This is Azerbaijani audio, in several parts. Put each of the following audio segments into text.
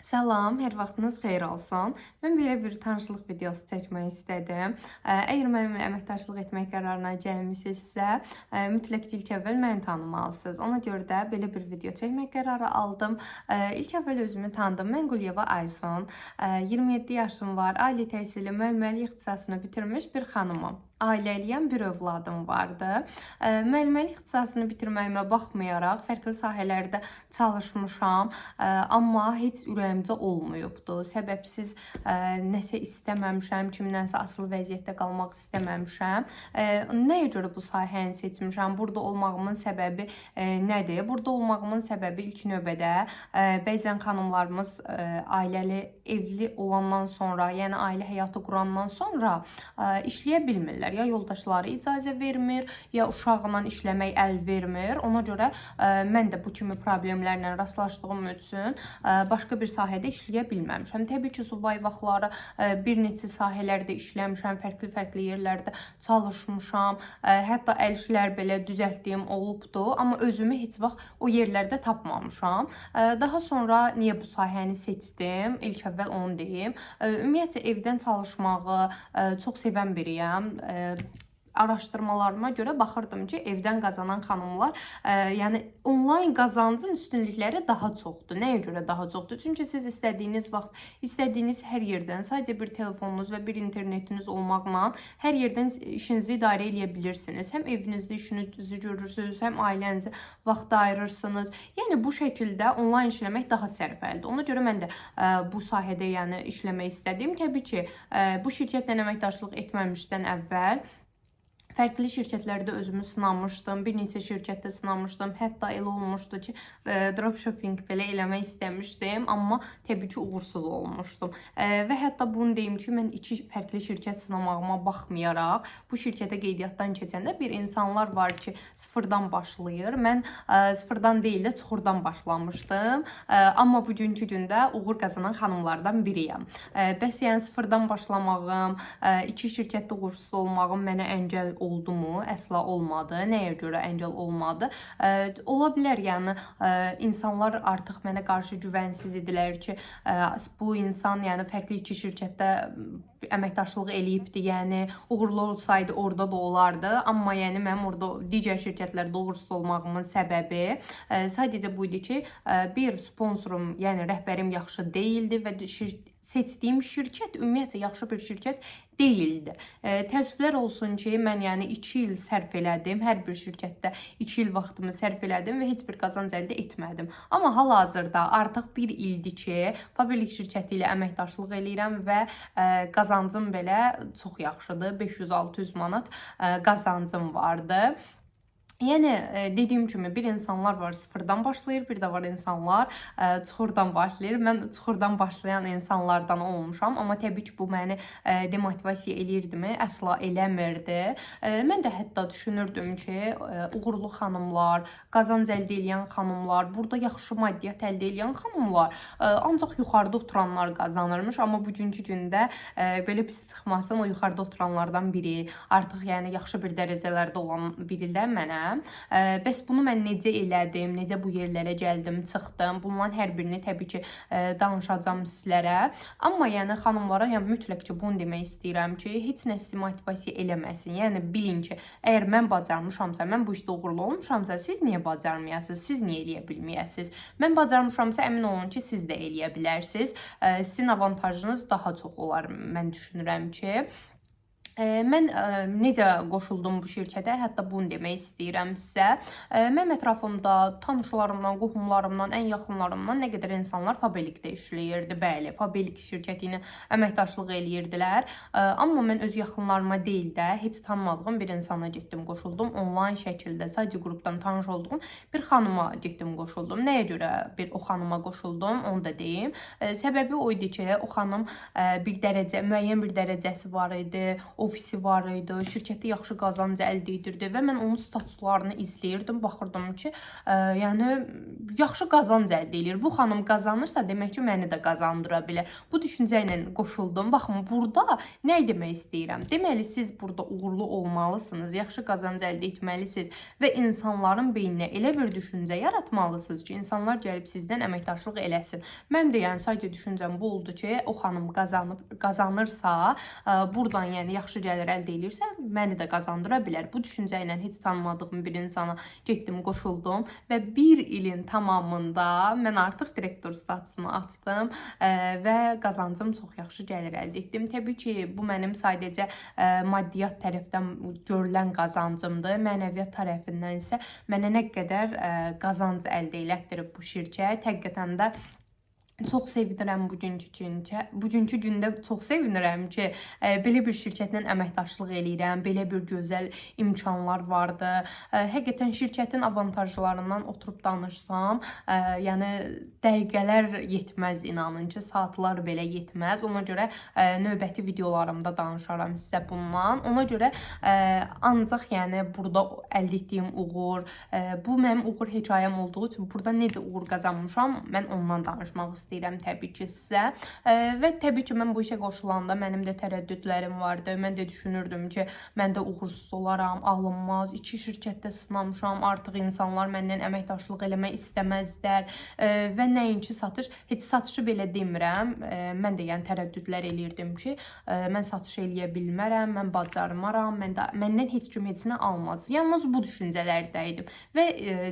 Salam, hər vaxtınız xeyir olsun. Mən belə bir tanışlıq videosu çəkmək istədim. Əgər mənimlə əməkdaşlıq etmək qərarına gəlmisinizsə, mütləq ilk əvvəl məni tanımalısınız. Ona görə də belə bir video çəkmək qərarı aldım. İlk əvvəl özümü tanıdım. Mən Quliyeva Aysun. 27 yaşım var. Ali təhsili müəlliməlik ixtisasını bitirmiş bir xanımam. Ailəliyəm, bir övladım vardı. Müəlliməlik ixtisasını bitirməyimə baxmayaraq fərqli sahələrdə çalışmışam, amma heç ürəyimcə olmayıbdı. Səbəbsiz nəsə istəməmişəm, kimdənsə asılı vəziyyətdə qalmaq istəməmişəm. Nəyə görə bu sahəni seçmişəm? Burada olmağımın səbəbi nədir? Burada olmağımın səbəbi ilk növbədə bəzən xanımlarımız ailəli, evli olandan sonra, yəni ailə həyatı qurandan sonra işləyə bilmirlər. Ya yoldaşları icazə vermir, ya uşaqla işləmək əl vermir. Ona görə mən də bu kimi problemlərlə rastlaşdığım üçün başqa bir sahədə işləyə bilməmişəm. Təbii ki, subay vaxtları bir neçə sahələrdə işləmişəm, fərqli yerlərdə çalışmışam. Hətta əl işlər belə düzəltdiyim olubdu, amma özümü heç vaxt o yerlərdə tapmamışam. Daha sonra niyə bu sahəni seçdim? İlk əvvəl onu deyim. Ümumiyyətlə evdən çalışmağı çox sevən biriyəm. Araşdırmalarıma görə baxırdım ki, evdən qazanan xanımlar, yəni onlayn qazancın üstünlükləri daha çoxdur. Nəyə görə daha çoxdur? Çünki siz istədiyiniz vaxt, istədiyiniz hər yerdən, sadəcə bir telefonunuz və bir internetiniz olmaqla hər yerdən işinizi idarə edə bilirsiniz. Həm evinizdə işinizi görürsünüz, həm ailənizə vaxt ayırırsınız. Yəni bu şəkildə onlayn işləmək daha sərfəlidir. Ona görə mən də bu sahədə yəni işləmək istədim. Təbii ki, bu şirkətlə əməkdaşlıq etməmişdən əvvəl fərqli şirkətlərdə özümü sınamışdım, bir neçə şirkətdə sınamışdım. Hətta elə olmuşdu ki, dropshipping belə eləmək istəmişdim, amma təbii ki, uğursuz olmuşdum. Və hətta bunu deyim ki, mən 2 fərqli şirkət sınamağıma baxmayaraq, bu şirkətə qeydiyyatdan keçəndə bir insanlar var ki, sıfırdan başlayır. Mən sıfırdan deyil də çuxurdan başlamışdım. Amma bugünkü gündə uğur qazanan xanımlardan biriyəm. Bəs yəni sıfırdan başlamağım, 2 şirkətdə uğursuz olmağım mənə əngəl oldu mu? Əsla olmadı. Nəyə görə əngəl olmadı? Ola bilər, yəni insanlar artıq mənə qarşı güvənsiz idilər ki, bu insan yəni fərqli 2 şirkətdə əməkdaşlıq eləyibdi, yəni uğurlu olsaydı orada da olardı. Amma yəni mənim orada digər şirkətlərdə uğursuz olmağımın səbəbi sadəcə bu idi ki, bir sponsorum, yəni rəhbərim yaxşı deyildi və seçdiyim şirkət ümumiyyətlə yaxşı bir şirkət deyildi. Təəssüflər olsun ki, mən yəni 2 il sərf elədim, hər bir şirkətdə 2 il vaxtımı sərf elədim və heç bir qazanc əldə etmədim. Amma hal-hazırda artıq 1 ildir ki, Fabrik şirkəti ilə əməkdaşlıq eləyirəm və qazancım belə çox yaxşıdır. 500-600 manat qazancım vardı. Yəni dediyim kimi bir insanlar var sıfırdan başlayır, bir də var insanlar çuxurdan başlayır. Mən çuxurdan başlayan insanlardan olmuşam, amma təbii ki, bu məni demotivasiya eləyirdimi? Əsla eləmirdi. Mən də hətta düşünürdüm ki, uğurlu xanımlar, qazanc əldə edən xanımlar, burada yaxşı maddiyyat əldə edən xanımlar ancaq yuxarıda oturanlar qazanırmış, amma bugünkü gündə belə pis çıxmasın, o yuxarıda oturanlardan biri, artıq yəni yaxşı bir dərəcələrdə olan biri də mənə. Bəs bunu mən necə elədim, necə bu yerlərə gəldim, çıxdım. Bunların hər birini təbii ki, danışacağım sizlərə. Amma yəni xanımlara yəni mütləq ki, bunu demək istəyirəm ki, heç nə sizi motivasiya eləməsin. Yəni bilin ki, əgər mən bacarmışamsa, mən bu işdə uğurlu olmuşamsa, siz niyə bacarmayasınız? Siz niyə eləyə bilməyəsiniz? Mən bacarmışamsa, əmin olun ki, siz də eləyə bilərsiniz. Sizin avantajınız daha çox olar, mən düşünürəm ki. Mən necə qoşuldum bu şirkətə, hətta bunu demək istəyirəm sizə. Mənim ətrafımda tanışlarımdan, qohumlarımdan, ən yaxınlarımdan nə qədər insanlar Fabellikdə işləyirdi. Bəli, Fabellik şirkəti ilə əməkdaşlıq eləyirdilər. Amma mən öz yaxınlarıma deyil də, heç tanımadığım bir insana getdim, qoşuldum. Onlayn şəkildə, sadəcə qrupdan tanış olduğum bir xanıma getdim, qoşuldum. Nəyə görə o xanıma qoşuldum, onu da deyim. Səbəbi o idi ki, o xanım müəyyən bir dərəcəsi var idi. O ofisi var idi, şirkətdə yaxşı qazanc əldə edirdi və mən onun statuslarını izləyirdim, baxırdım ki, yəni yaxşı qazanc əldə edir. Bu xanım qazanırsa, demək ki, məni də qazandıra bilər. Bu düşüncə ilə qoşuldum. Baxın, burada nə demək istəyirəm? Deməli, siz burada uğurlu olmalısınız, yaxşı qazanc əldə etməlisiniz və insanların beyninə elə bir düşüncə yaratmalısınız ki, insanlar gəlib sizdən əməkdaşlıq eləsin. Mənim də yəni sadəcə düşüncəm bu oldu ki, o xanım qazanırsa, buradan yəni yaxşı gəlir əldə edirsə, məni də qazandıra bilər. Bu düşüncə ilə heç tanımadığım bir insana getdim, qoşuldum və bir ilin tamamında mən artıq direktor statusunu açdım və qazancım çox yaxşı gəlir əldə etdim. Təbii ki, bu mənim sadəcə maddiyyat tərəfdən görülən qazancımdır. Mənəviyyat tərəfindən isə mənə nə qədər qazanc əldə elətdirib bu şirkət. Həqiqətən də çox sevinirəm bugünkü gündə çox sevinirəm ki, belə bir şirkətlə əməkdaşlıq eləyirəm, belə bir gözəl imkanlar vardı. Həqiqətən şirkətin avantajlarından oturub danışsam, yəni dəqiqələr yetməz, inanın ki, saatlar belə yetməz. Ona görə növbəti videolarımda danışaram sizə bundan. Ona görə ancaq yəni burada əldə etdiyim uğur, bu mənim uğur hekayəm olduğu üçün burada necə uğur qazanmışam, mən ondan danışmaq istəyirəm təbii ki sizə. Və təbii ki mən bu işə qoşulanda mənim də tərəddüdlərim vardı. Mən də düşünürdüm ki, mən də uğursuz olaram, alınmaz. 2 şirkətdə sınamışam, artıq insanlar məndən əməkdaşlıq eləmək istəməzlər və nəinki satış, heç satışı belə demirəm. Mən də yəni tərəddüdlər eləyirdim ki, mən satış eləyə bilmərəm, mən bacarmaram, məndən heç kim heç nə almaz. Yalnız bu düşüncələrdəydim və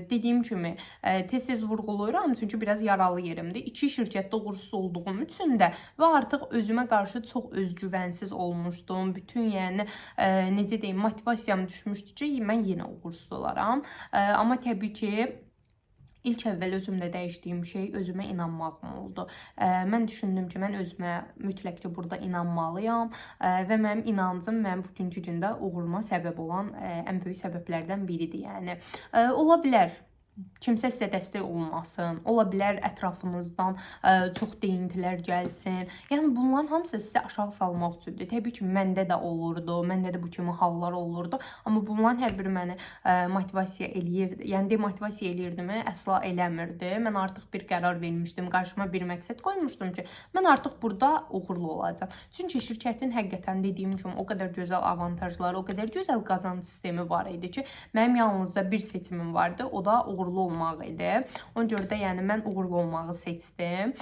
dediyim kimi tez-tez vurğulayıram, çünki biraz yaralı yerimdir. 2 şirkətdə uğursuz olduğum üçün də və artıq özümə qarşı çox özgüvənsiz olmuşdum. Bütün yəni necə deyim, motivasiyam düşmüşdü ki, mən yenə uğursuz olaram. Amma təbii ki İlk əvvəl özümdə dəyişdiyim şey özümə inanmağım oldu. Mən düşündüm ki, mən özümə mütləq ki burada inanmalıyam və mənim inancım mənim bugünkü gündə uğuruma səbəb olan ən böyük səbəblərdən biridir. Yəni ola bilər kimsə sizə dəstək olmasın, ola bilər ətrafınızdan çox deyintilər gəlsin. Yəni bunların hamısı sizə aşağı salmaq üçündür. Təbii ki, məndə də olurdu, məndə də bu kimi hallar olurdu. Amma bunların hər biri məni motivasiya eləyirdi. Yəni demotivasiya eləyirdimi? Əsla eləmirdi. Mən artıq bir qərar vermişdim, qarşıma bir məqsəd qoymuşdum ki, mən artıq burada uğurlu olacağam. Çünki şirkətin həqiqətən dediyim kimi o qədər gözəl avantajları, o qədər gözəl qazanc sistemi var idi ki, mənim yalnızca bir seçimim vardı, o da uğurlu olmaq idi. Ona görə də yəni mən uğurlu olmağı seçdim.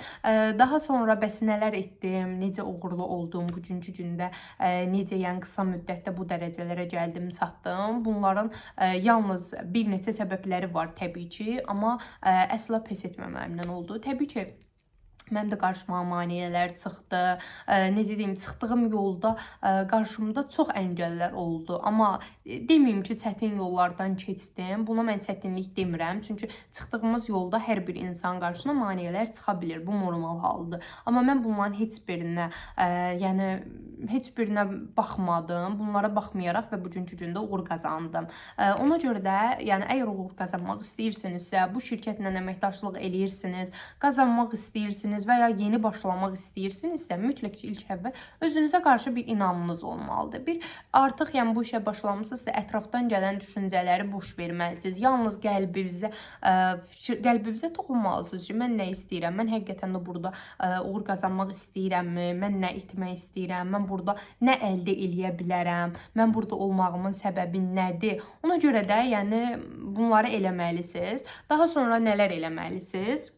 Daha sonra bəs nələr etdim, necə uğurlu oldum bugünkü gündə, necə yəni qısa müddətdə bu dərəcələrə gəldim, çatdım. Bunların yalnız bir neçə səbəbləri var təbii ki, amma əsla pes etməməyimdən oldu. Təbii ki, mənim də qarşıma maneələr çıxdı. Necə deyim, çıxdığım yolda qarşımda çox əngəllər oldu. Amma deməyim ki, çətin yollardan keçdim. Buna mən çətinlik demirəm. Çünki çıxdığımız yolda hər bir insan qarşısına maneələr çıxa bilir. Bu normal haldır. Amma mən bunların heç birinə, yəni heç birinə baxmadım. Bunlara baxmayaraq və bugünkü gündə uğur qazandım. Ona görə də, yəni əgər uğur qazanmaq istəyirsinizsə, bu şirkətlə əməkdaşlıq eləyirsiniz, qazanmaq istəyirsiniz və ya yeni başlamaq istəyirsinizsə, mütləq ki, ilk əvvəl özünüzə qarşı bir inamınız olmalıdır. Bir artıq yəni bu işə başlamısınızsa, ətrafdan gələn düşüncələri boş verməlisiniz. Yalnız qəlbinizə toxunmalısınız ki, mən nə istəyirəm? Mən həqiqətən də burada uğur qazanmaq istəyirəmmi? Mən nə etmək istəyirəm? Mən burada nə əldə eləyə bilərəm? Mən burada olmağımın səbəbi nədir? Ona görə də yəni bunları eləməlisiniz. Daha sonra nələr eləməlisiniz?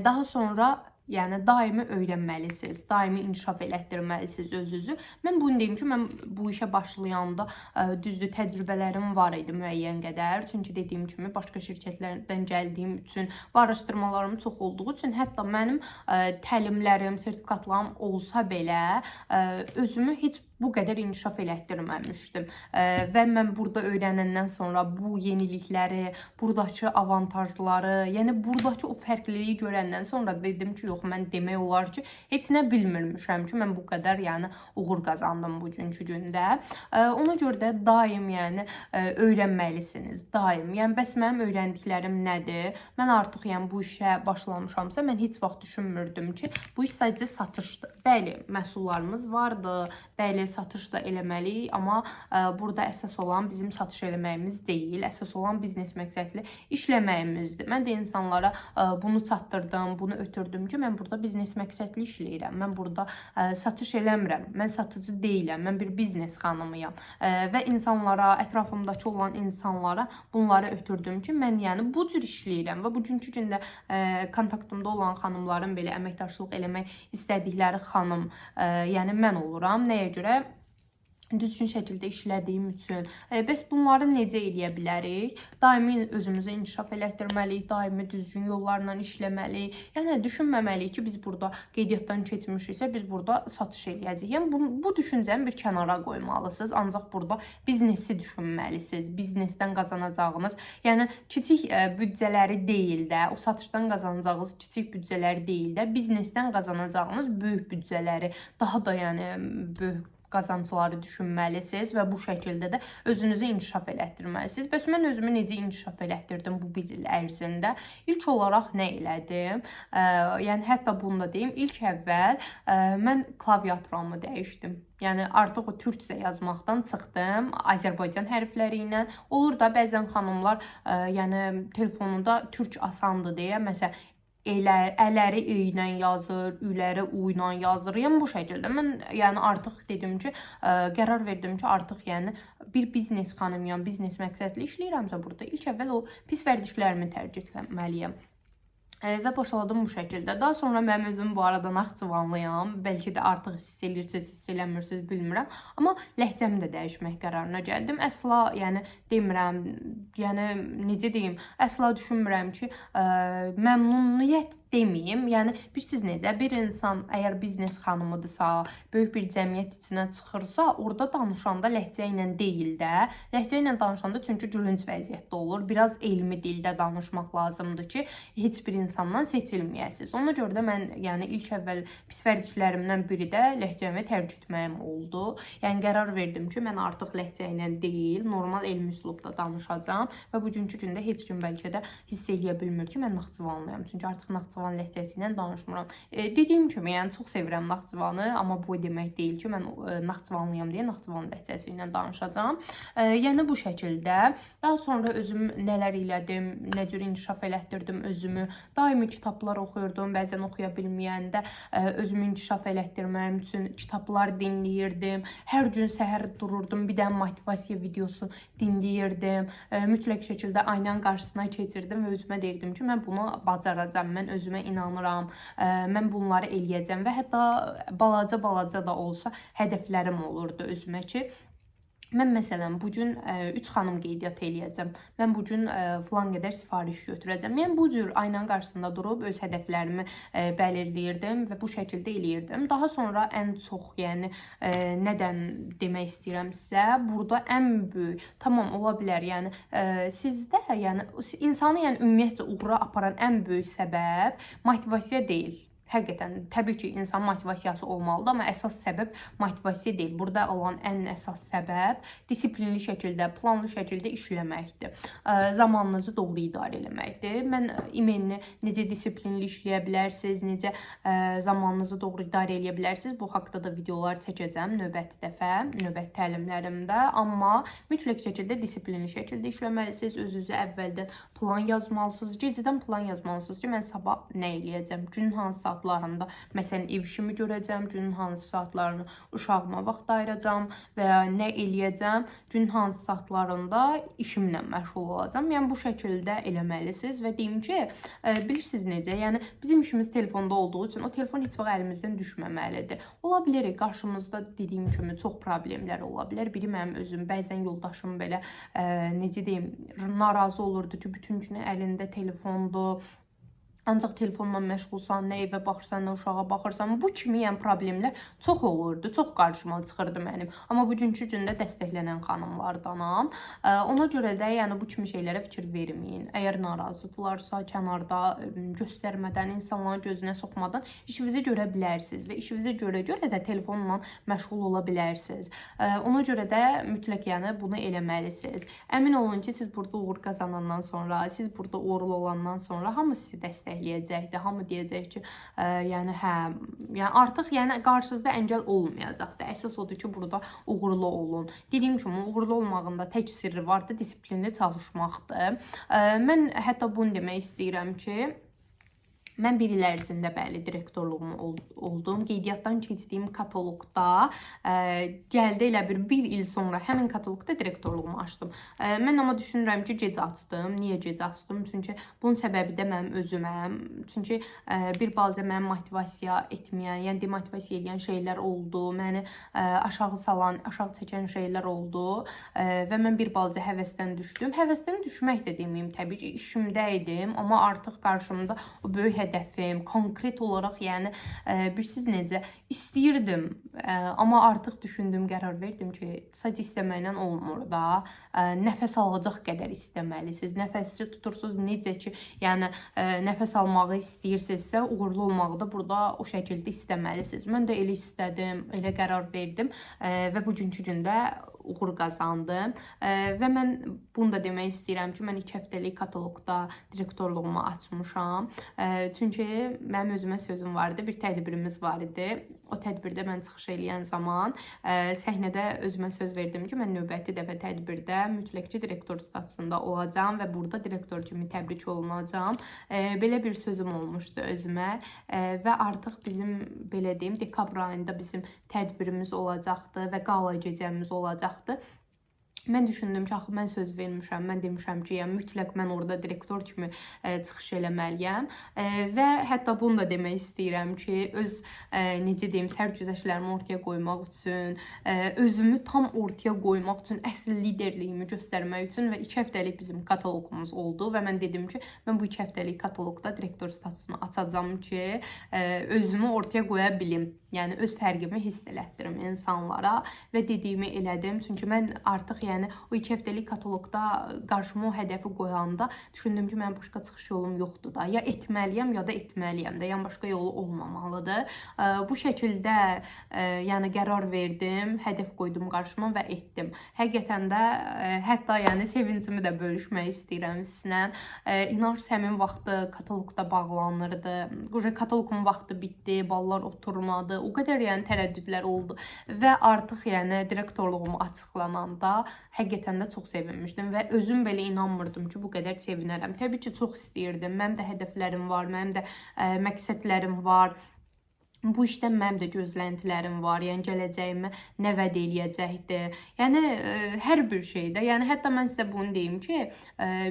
Daha sonra yəni daimi öyrənməlisiniz, daimi inkişaf elətdirməlisiniz özünüzü. Mən bunu deyim ki, mən bu işə başlayanda düzdür, təcrübələrim var idi müəyyən qədər. Çünki dediyim kimi başqa şirkətlərdən gəldiyim üçün, araşdırmalarım çox olduğu üçün, hətta mənim təlimlərim, sertifikatlarım olsa belə özümü heç bu qədər inkişaf elətdirməmişdim. Və mən burada öyrənəndən sonra bu yenilikləri, buradakı avantajları, yəni buradakı o fərqliliyi görəndən sonra dedim ki, yox, mən demək olar ki, heç nə bilmirmişəm ki, mən bu qədər yəni uğur qazandım bugünkü gündə. Ona görə də daim yəni öyrənməlisiniz, daim. Yəni bəs mənim öyrəndiklərim nədir? Mən artıq yəni bu işə başlamışamsa, mən heç vaxt düşünmürdüm ki, bu iş sadəcə satışdır. bəli, məhsullarımız vardır, bəli, satış da eləməliyik, amma burada əsas olan bizim satış eləməyimiz deyil, əsas olan biznes məqsədli işləməyimizdir. Mən də insanlara bunu çatdırdım, bunu ötürdüm ki, mən burada biznes məqsədli işləyirəm, mən burada satış eləmirəm, mən satıcı deyiləm, mən bir biznes xanımıyam və insanlara, ətrafımdakı olan insanlara bunları ötürdüm ki, mən yəni bu cür işləyirəm və bugünkü gündə kontaktımda olan xanımların belə əməkdaşlıq eləmək istədikləri xanım, yəni mən oluram. Nəyə görə? Düzgün şəkildə işlədiyim üçün. Bəs bunları necə eləyə bilərik? Daimi özümüzü inkişaf elətdirməliyik, daimi düzgün yollarla işləməliyik. Yəni düşünməməliyik ki, biz burada qeydiyyatdan keçmişiksə, biz burada satış eləyəcəyik. Yəni bu düşüncəni bir kənara qoymalısınız. Ancaq burada biznesi düşünməlisiniz. Biznesdən qazanacağınız, yəni kiçik büdcələri deyil də, o satışdan qazanacağınız kiçik büdcələri deyil də, biznesdən qazanacağınız böyük büdcələri, daha da yəni böyük qazancları düşünməlisiniz və bu şəkildə də özünüzü inkişaf elətdirməlisiniz. Bəs mən özümü necə inkişaf elətdirdim bu bir il ərzində? İlk olaraq nə elədim? Yəni hətta bunu da deyim, ilk əvvəl mən klaviaturamı dəyişdim. Yəni artıq o türkcə yazmaqdan çıxdım, Azərbaycan hərfləri ilə. Olur da bəzən xanımlar yəni telefonunda türk asandır deyə məsələn ələri ı ilə yazır, üləri u ilə yazır. Yəni bu şəkildə mən yəni artıq dedim ki, qərar verdim ki, artıq yəni bir biznes xanımıyam, biznes məqsədli işləyirəmsə burada ilk əvvəl o pis vərdişlərimi tərk etməliyəm. Və boşaladım bu şəkildə. Daha sonra mənim özüm bu arada Naxçıvanlıyam. Bəlkə də artıq hiss eləyirsiniz, hiss eləmirsiniz, bilmirəm. Amma ləhcəmi də dəyişmək qərarına gəldim. Əsla, yəni demirəm, yəni necə deyim, əsla düşünmürəm ki, məmnuniyyət deməyim. Yəni bilirsiniz necə? Bir insan əgər biznes xanımıdırsa, böyük bir cəmiyyət içinə çıxırsa, orada danışanda ləhcə ilə deyil də. Ləhcə ilə danışanda çünki gülünc vəziyyətdə olur. Biraz elmi dildə danışmaq lazımdır ki, heç bir insandan seçilməyəsiniz. Ona görə də mən yəni ilk əvvəl pis vərdişlərimdən biri də ləhcəmi tərk etməyim oldu. Yəni qərar verdim ki, mən artıq ləhcə ilə deyil, normal elmi üslubda danışacağam və bugünkü gündə heç kim bəlkə də hiss eləyə bilmir ki, mən Naxçıvanlıyam. Çünki artıq Naxçıvan ləhcəsi ilə danışmıram. Dediyim kimi, yəni çox sevirəm Naxçıvanı, amma bu demək deyil ki, mən Naxçıvanlıyam deyə Naxçıvan ləhcəsi ilə danışacağam. Yəni bu şəkildə. Daha sonra özüm nələr elədim, nə cür inkişaf elətdirdim özümü. Daimi kitablar oxuyurdum, bəzən oxuya bilməyəndə özümü inkişaf elətdirməyim üçün kitablar dinləyirdim. Hər gün səhər dururdum, bir dənə motivasiya videosu dinləyirdim. Mütləq şəkildə aynanın qarşısına keçirdim və özümə deyirdim ki, mən bunu bacaracağam, mən özümə inanıram, mən bunları eləyəcəm və hətta balaca da olsa hədəflərim olurdu özümə ki, mən məsələn bugün 3 xanım qeydiyyat eləyəcəm. Mən bugün filan qədər sifariş götürəcəm. Yəni bu cür aynanın qarşısında durub öz hədəflərimi bəlirləyirdim və bu şəkildə eləyirdim. Daha sonra ən çox, yəni nədən demək istəyirəm sizə? Burada ən böyük, tamam ola bilər, yəni sizdə, yəni insanı yəni ümumiyyətcə uğura aparan ən böyük səbəb motivasiya deyil. Həqiqətən, təbii ki, insan motivasiyası olmalıdır, amma əsas səbəb motivasiya deyil. Burada olan ən əsas səbəb disiplinli şəkildə, planlı şəkildə işləməkdir. Zamanınızı doğru idarə eləməkdir. Mən imenini necə disiplinli işləyə bilərsiniz, necə zamanınızı doğru idarə eləyə bilərsiniz, bu haqda da videolar çəkəcəm növbəti dəfə, növbəti təlimlərimdə. Amma mütləq şəkildə disiplinli şəkildə işləməlisiniz, özünüzü əvvəldən plan yazmalısınız, gecədən plan yazmalısınız ki, mən sabah nə eləyəcəm, günün hansı saatlarında, məsələn, ev işimi görəcəm, günün hansı saatlarını uşağıma vaxt ayıracam və ya nə eləyəcəm, günün hansı saatlarında işimlə məşğul olacam. Yəni bu şəkildə eləməlisiniz və deyim ki, bilirsiniz necə? Yəni bizim işimiz telefonda olduğu üçün o telefon heç vaxt əlimizdən düşməməlidir. Ola bilər qarşımızda dediyim kimi çox problemlər ola bilər. Biri mənim özüm, bəzən yoldaşım belə necə deyim, narazı olurdu ki, bütün gün əlində telefondur. Ancaq telefonla məşğulsan, nə evə baxırsan, nə uşağa baxırsan. Bu kimi yəni problemlər çox olurdu, çox qarşıma çıxırdı mənim. Amma bugünkü gündə dəstəklənən xanımlardanam. Ona görə də yəni bu kimi şeylərə fikir verməyin. Əgər narazıdırlarsa, kənarda göstərmədən, insanların gözünə soxmadan işinizi görə bilərsiniz və işinizi görə də telefonla məşğul ola bilərsiniz. Ona görə də mütləq yəni bunu eləməlisiniz. Əmin olun ki, siz burada uğur qazanandan sonra, siz burada uğurlu olandan sonra hamı sizi dəstəkləyir. dəstəkləyəcəkdir. Hamı deyəcək ki, yəni hə, yəni artıq yəni qarşınızda əngəl olmayacaqdır. Əsas odur ki, burada uğurlu olun. Dediyim kimi, uğurlu olmağında tək sirri var da, disiplinli çalışmaqdır. Mən hətta bunu demək istəyirəm ki, mən 1 il ərzində bəli direktorluğum oldum. Qeydiyyatdan keçdiyim kataloqda gəldi elə bir il sonra həmin kataloqda direktorluğumu açdım. Mən amma düşünürəm ki, gec açdım. Niyə gec açdım? Çünki bunun səbəbi də mənim özüməm. Çünki bir balaca məni motivasiya etməyən, yəni demotivasiya edən şeylər oldu. Məni aşağı salan, aşağı çəkən şeylər oldu və mən bir balaca həvəsdən düşdüm. Həvəsdən düşmək də deməyim, təbii ki, işimdə idim, amma artıq qarşımda o böyük hədəfim, konkret olaraq, yəni bilirsiz necə istəyirdim, amma artıq düşündüm, qərar verdim ki, sadəcə istəməklə olmur da, nəfəs alacaq qədər istəməlisiniz. Nəfəsi tutursunuz necə ki, yəni nəfəs almağı istəyirsinizsə, uğurlu olmağı da burada o şəkildə istəməlisiniz. Mən də elə istədim, elə qərar verdim və bugünkü gündə uğur qazandım və mən bunu da demək istəyirəm ki, mən 2 həftəlik kataloqda direktorluğumu açmışam. Çünki mənim özümə sözüm var idi, bir tədbirimiz var idi. O tədbirdə mən çıxış eləyən zaman səhnədə özümə söz verdim ki, mən növbəti dəfə tədbirdə mütləq ki, direktor statusunda olacağam və burada direktor kimi təbrik olunacağam. Belə bir sözüm olmuşdu özümə və artıq bizim, belə deyim, dekabr ayında bizim tədbirimiz olacaqdı və qala gecəmiz olacaqdı. Mən düşündüm ki, axı mən söz vermişəm, mən demişəm ki, yəni mütləq mən orada direktor kimi çıxış eləməliyəm və hətta bunu da demək istəyirəm ki, öz necə deyim, sərgüzəştlərimi ortaya qoymaq üçün, özümü tam ortaya qoymaq üçün, əsl liderliyimi göstərmək üçün və 2 həftəlik bizim kataloqumuz oldu və mən dedim ki, mən bu 2 həftəlik kataloqda direktor statusunu açacağam ki, özümü ortaya qoya bilim. Yəni öz fərqimi hiss elətdirim insanlara və dediyimi elədim. Çünki mən artıq yəni o 2 həftəlik kataloqda qarşıma o hədəfi qoyanda düşündüm ki, mənim başqa çıxış yolum yoxdur da. Ya etməliyəm, ya da etməliyəm də. Yəni başqa yolu olmamalıdır. Bu şəkildə yəni qərar verdim, hədəf qoydum qarşıma və etdim. Həqiqətən də hətta yəni sevincimi də bölüşmək istəyirəm sizinlə. İnanırsınız həmin vaxtı kataloqda bağlanırdı. Kataloqun vaxtı bitdi, ballar oturmadı. O qədər yəni tərəddüdlər oldu və artıq yəni direktorluğum açıqlananda həqiqətən də çox sevinmişdim və özüm belə inanmırdım ki, bu qədər sevinərəm. Təbii ki, çox istəyirdim. Mənim də hədəflərim var, mənim də məqsədlərim var. Bu işdən mənim də gözləntilərim var, yəni gələcəyimə nə vəd eləyəcəkdir. Yəni hər bir şeydə, yəni hətta mən sizə bunu deyim ki,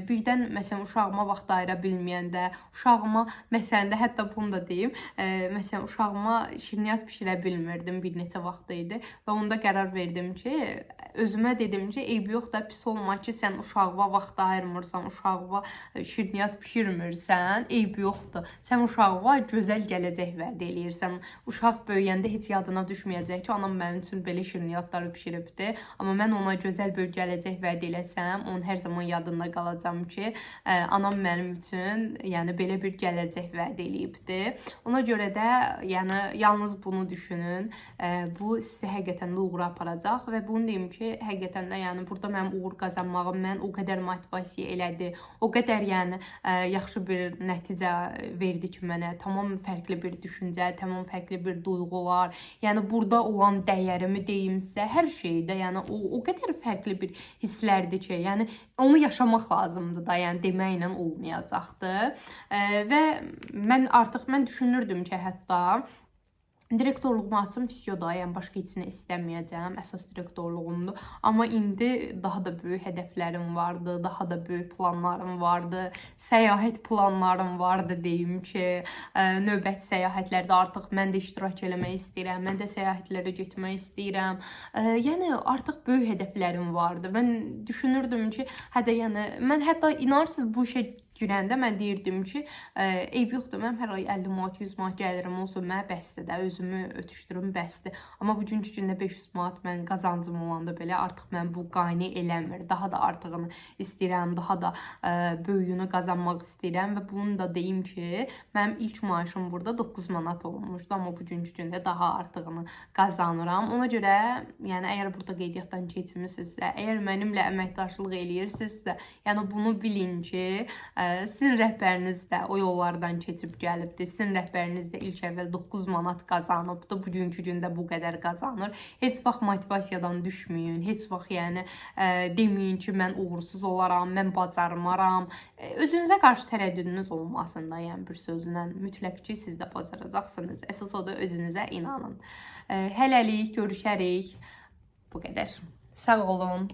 birdən məsələn uşağıma vaxt ayıra bilməyəndə, uşağıma məsələn də hətta bunu da deyim, məsələn uşağıma şirniyyat bişirə bilmirdim bir neçə vaxt idi və onda qərar verdim ki, özümə dedim ki, eybi yox da pis olma ki, sən uşağıma vaxt ayırmırsan, uşağıma şirniyyat bişirmirsən, eybi yoxdur. Sən uşağıma gözəl gələcək vəd eləyirsən. Uşaq böyüyəndə heç yadına düşməyəcək ki, anam mənim üçün belə şirniyyatları bişiribdi. Amma mən ona gözəl bir gələcək vəd eləsəm, onun hər zaman yadında qalacam ki, anam mənim üçün yəni belə bir gələcək vəd eləyibdi. Ona görə də yəni yalnız bunu düşünün. Bu sizi həqiqətən də uğura aparacaq və bunu deyim ki, həqiqətən də yəni burada mənim uğur qazanmağım mən o qədər motivasiya elədi. O qədər yəni yaxşı bir nəticə verdi ki, mənə tamam fərqli bir düşüncə, tamam fərqli bir duyğular, yəni burada olan dəyərimi deyim sizə, hər şeydə, yəni o qədər fərqli bir hisslərdir ki, yəni onu yaşamaq lazımdır da, yəni deməklə olmayacaqdır. Və mən düşünürdüm ki, hətta direktorluğumu açım da, yəni başqa heç nə istəməyəcəm, əsas direktorluğumdur. Amma indi daha da böyük hədəflərim vardı, daha da böyük planlarım vardı, səyahət planlarım vardı deyim ki, növbəti səyahətlərdə artıq mən də iştirak eləmək istəyirəm, mən də səyahətlərə getmək istəyirəm. Yəni artıq böyük hədəflərim vardı. Mən düşünürdüm ki, yəni mən hətta inanırsınız bu işə girəndə mən deyirdim ki, eyb yoxdur, mənim hər ay 50 manat, 100 manat gəlirim olsun, mənə bəsdir də, özümü ötüşdürüm, bəsdir. Amma bugünkü gündə 500 manat mən qazancım olanda belə artıq mən bu qane eləmir. Daha da artığını istəyirəm, daha da böyüyünü qazanmaq istəyirəm və bunu da deyim ki, mənim ilk maaşım burada 9 manat olmuşdu, amma bugünkü gündə daha artığını qazanıram. Ona görə, yəni əgər burada qeydiyyatdan keçmirsinizsə, əgər mənimlə əməkdaşlıq eləyirsinizsə, yəni bunu bilin ki, Sizin rəhbəriniz də o yollardan keçib gəlibdir. Sizin rəhbəriniz də ilk əvvəl 9 manat qazanıbdı. Bugünkü gündə bu qədər qazanır. Heç vaxt motivasiyadan düşməyin. Heç vaxt yəni deməyin ki, mən uğursuz olaram, mən bacarmaram. Özünüzə qarşı tərəddüdünüz olmasın da, yəni bir sözlə. Mütləq ki, siz də bacaracaqsınız. Əsas o da özünüzə inanın. Hələlik görüşərik. Bu qədər. Sağ olun.